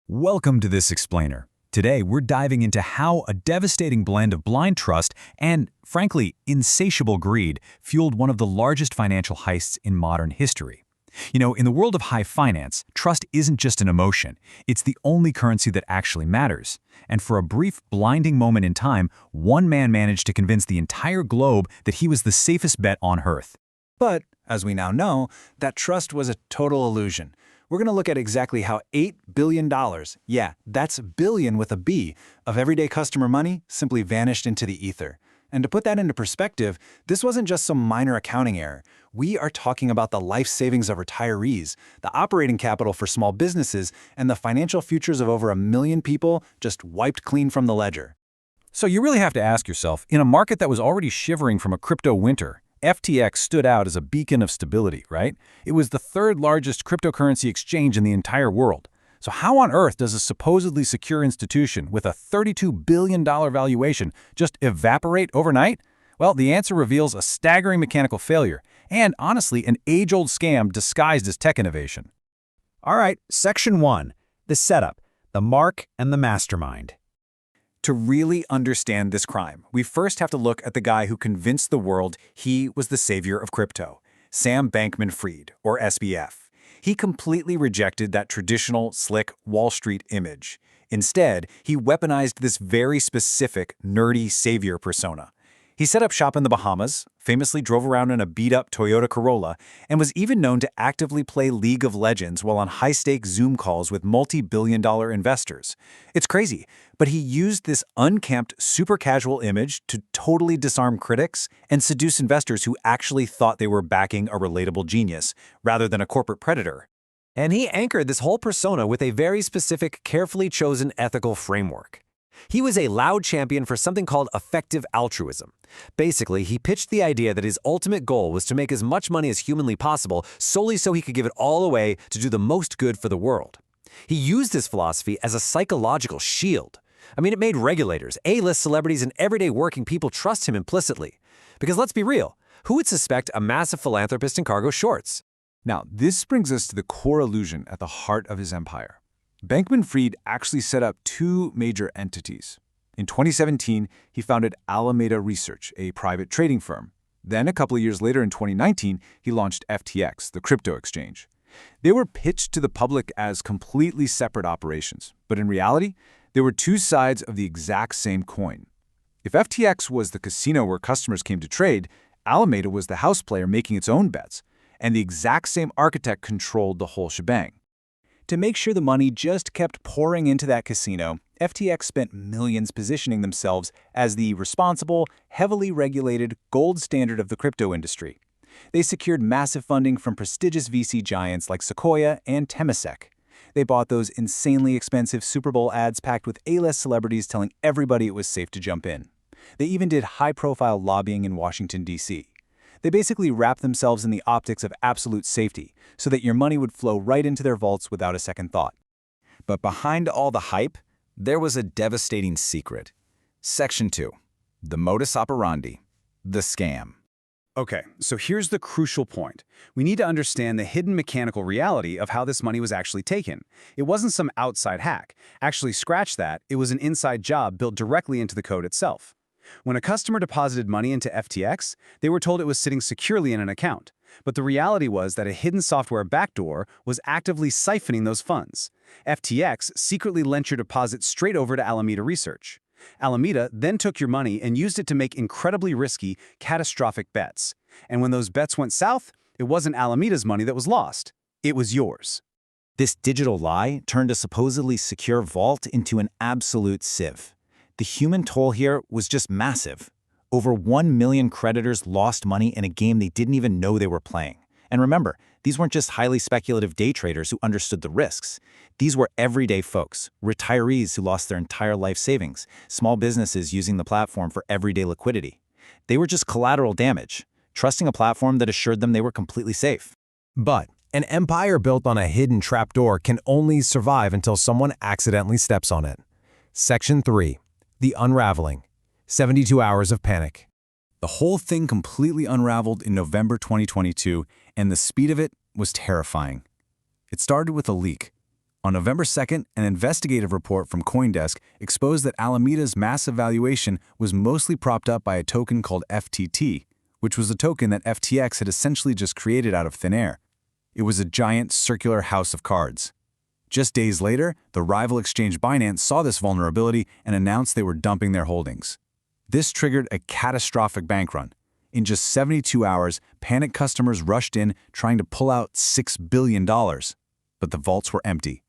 Welcome to this explainer. Today, we're diving into how a devastating blend of blind trust and, frankly, insatiable greed fueled one of the largest financial heists in modern history. In the world of high finance, trust isn't just an emotion. It's the only currency that actually matters. And for a brief, blinding moment in time, one man managed to convince the entire globe that he was the safest bet on Earth. But, as we now know, that trust was a total illusion. We're going to look at exactly how $8 billion, yeah, that's billion with a B, of everyday customer money simply vanished into the ether. And to put that into perspective, this wasn't just some minor accounting error. We are talking about the life savings of retirees, the operating capital for small businesses, and the financial futures of over 1 million people just wiped clean from the ledger. So you really have to ask yourself, in a market that was already shivering from a crypto winter, FTX stood out as a beacon of stability, right? It was the third largest cryptocurrency exchange in the entire world. So how on earth does a supposedly secure institution with a $32 billion valuation just evaporate overnight? Well, the answer reveals a staggering mechanical failure and, honestly, an age-old scam disguised as tech innovation. All right, Section 1, the setup, the mark, and the mastermind. To really understand this crime, we first have to look at the guy who convinced the world he was the savior of crypto, Sam Bankman-Fried, or SBF. He completely rejected that traditional, slick Wall Street image. Instead, he weaponized this very specific, nerdy savior persona. He set up shop in the Bahamas, famously drove around in a beat-up Toyota Corolla, and was even known to actively play League of Legends while on high-stakes Zoom calls with multi-billion-dollar investors. It's crazy, but he used this unkempt, super-casual image to totally disarm critics and seduce investors who actually thought they were backing a relatable genius, rather than a corporate predator. And he anchored this whole persona with a very specific, carefully chosen ethical framework. He was a loud champion for something called effective altruism. Basically, he pitched the idea that his ultimate goal was to make as much money as humanly possible solely so he could give it all away to do the most good for the world. He used this philosophy as a psychological shield. It made regulators, A-list celebrities, and everyday working people trust him implicitly. Because let's be real, who would suspect a massive philanthropist in cargo shorts? Now, this brings us to the core illusion at the heart of his empire. Bankman-Fried actually set up two major entities. In 2017, he founded Alameda Research, a private trading firm. Then, a couple of years later in 2019, he launched FTX, the crypto exchange. They were pitched to the public as completely separate operations, but in reality, they were two sides of the exact same coin. If FTX was the casino where customers came to trade, Alameda was the house player making its own bets, and the exact same architect controlled the whole shebang. To make sure the money just kept pouring into that casino, FTX spent millions positioning themselves as the responsible, heavily regulated gold standard of the crypto industry. They secured massive funding from prestigious VC giants like Sequoia and Temasek. They bought those insanely expensive Super Bowl ads packed with A-list celebrities telling everybody it was safe to jump in. They even did high-profile lobbying in Washington, D.C. They basically wrapped themselves in the optics of absolute safety so that your money would flow right into their vaults without a second thought. But behind all the hype, there was a devastating secret. Section 2. The modus operandi. The scam. Okay, so here's the crucial point. We need to understand the hidden mechanical reality of how this money was actually taken. It wasn't some outside hack. Actually, scratch that, it was an inside job built directly into the code itself. When a customer deposited money into FTX, they were told it was sitting securely in an account. But the reality was that a hidden software backdoor was actively siphoning those funds. FTX secretly lent your deposit straight over to Alameda Research. Alameda then took your money and used it to make incredibly risky, catastrophic bets. And when those bets went south, it wasn't Alameda's money that was lost. It was yours. This digital lie turned a supposedly secure vault into an absolute sieve. The human toll here was just massive. Over 1 million creditors lost money in a game they didn't even know they were playing. And remember, these weren't just highly speculative day traders who understood the risks. These were everyday folks, retirees who lost their entire life savings, small businesses using the platform for everyday liquidity. They were just collateral damage, trusting a platform that assured them they were completely safe. But an empire built on a hidden trapdoor can only survive until someone accidentally steps on it. Section 3. The unraveling. 72 hours of panic. The whole thing completely unraveled in November 2022, and the speed of it was terrifying. It started with a leak. On November 2nd, an investigative report from CoinDesk exposed that Alameda's massive valuation was mostly propped up by a token called FTT, which was a token that FTX had essentially just created out of thin air. It was a giant circular house of cards. Just days later, the rival exchange Binance saw this vulnerability and announced they were dumping their holdings. This triggered a catastrophic bank run. In just 72 hours, panicked customers rushed in trying to pull out $6 billion. But the vaults were empty.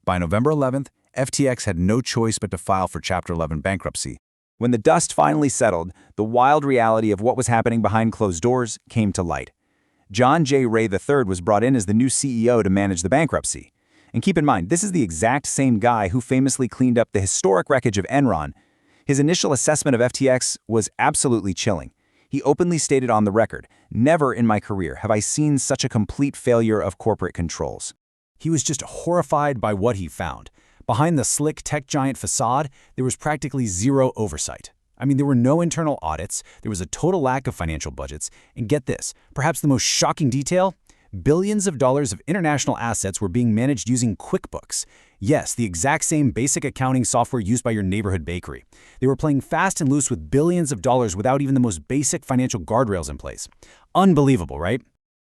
By November 11th, FTX had no choice but to file for Chapter 11 bankruptcy. When the dust finally settled, the wild reality of what was happening behind closed doors came to light. John J. Ray III was brought in as the new CEO to manage the bankruptcy. And keep in mind, this is the exact same guy who famously cleaned up the historic wreckage of Enron. His initial assessment of FTX was absolutely chilling. He openly stated on the record, "Never in my career have I seen such a complete failure of corporate controls." He was just horrified by what he found. Behind the slick tech giant facade, there was practically zero oversight. I mean, there were no internal audits, there was a total lack of financial budgets, and get this, perhaps the most shocking detail? Billions of dollars of international assets were being managed using QuickBooks. Yes, the exact same basic accounting software used by your neighborhood bakery. They were playing fast and loose with billions of dollars without even the most basic financial guardrails in place. Unbelievable, right?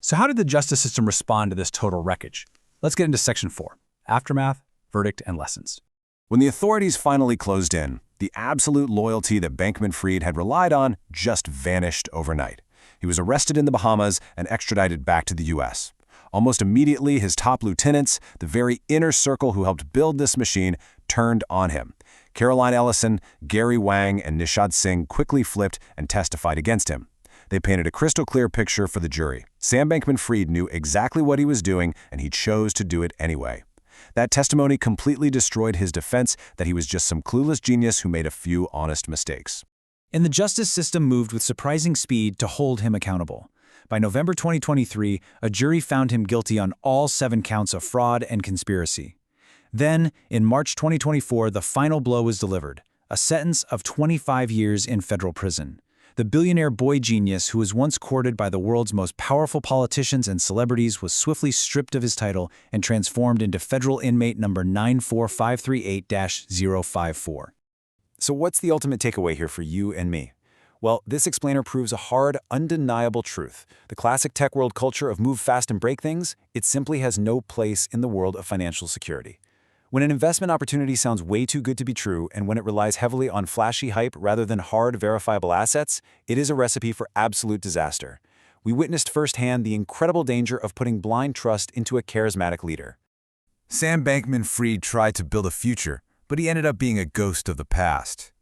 So how did the justice system respond to this total wreckage? Let's get into Section 4, Aftermath, Verdict, and Lessons. When the authorities finally closed in, the absolute loyalty that Bankman-Fried had relied on just vanished overnight. He was arrested in the Bahamas and extradited back to the U.S. Almost immediately, his top lieutenants, the very inner circle who helped build this machine, turned on him. Caroline Ellison, Gary Wang, and Nishad Singh quickly flipped and testified against him. They painted a crystal-clear picture for the jury. Sam Bankman-Fried knew exactly what he was doing, and he chose to do it anyway. That testimony completely destroyed his defense that he was just some clueless genius who made a few honest mistakes. And the justice system moved with surprising speed to hold him accountable. By November 2023, a jury found him guilty on all 7 counts of fraud and conspiracy. Then, in March 2024, the final blow was delivered, a sentence of 25 years in federal prison. The billionaire boy genius who was once courted by the world's most powerful politicians and celebrities was swiftly stripped of his title and transformed into federal inmate number 94538-054. So what's the ultimate takeaway here for you and me? Well, this explainer proves a hard, undeniable truth. The classic tech world culture of move fast and break things, it simply has no place in the world of financial security. When an investment opportunity sounds way too good to be true, and when it relies heavily on flashy hype rather than hard, verifiable assets, it is a recipe for absolute disaster. We witnessed firsthand the incredible danger of putting blind trust into a charismatic leader. Sam Bankman-Fried tried to build a future, but he ended up being a ghost of the past.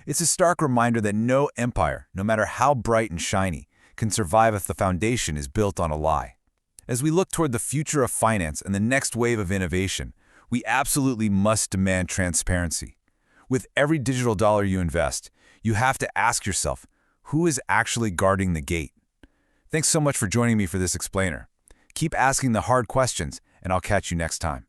It's a stark reminder that no empire, no matter how bright and shiny, can survive if the foundation is built on a lie. As we look toward the future of finance and the next wave of innovation, we absolutely must demand transparency. With every digital dollar you invest, you have to ask yourself, who is actually guarding the gate? Thanks so much for joining me for this explainer. Keep asking the hard questions, and I'll catch you next time.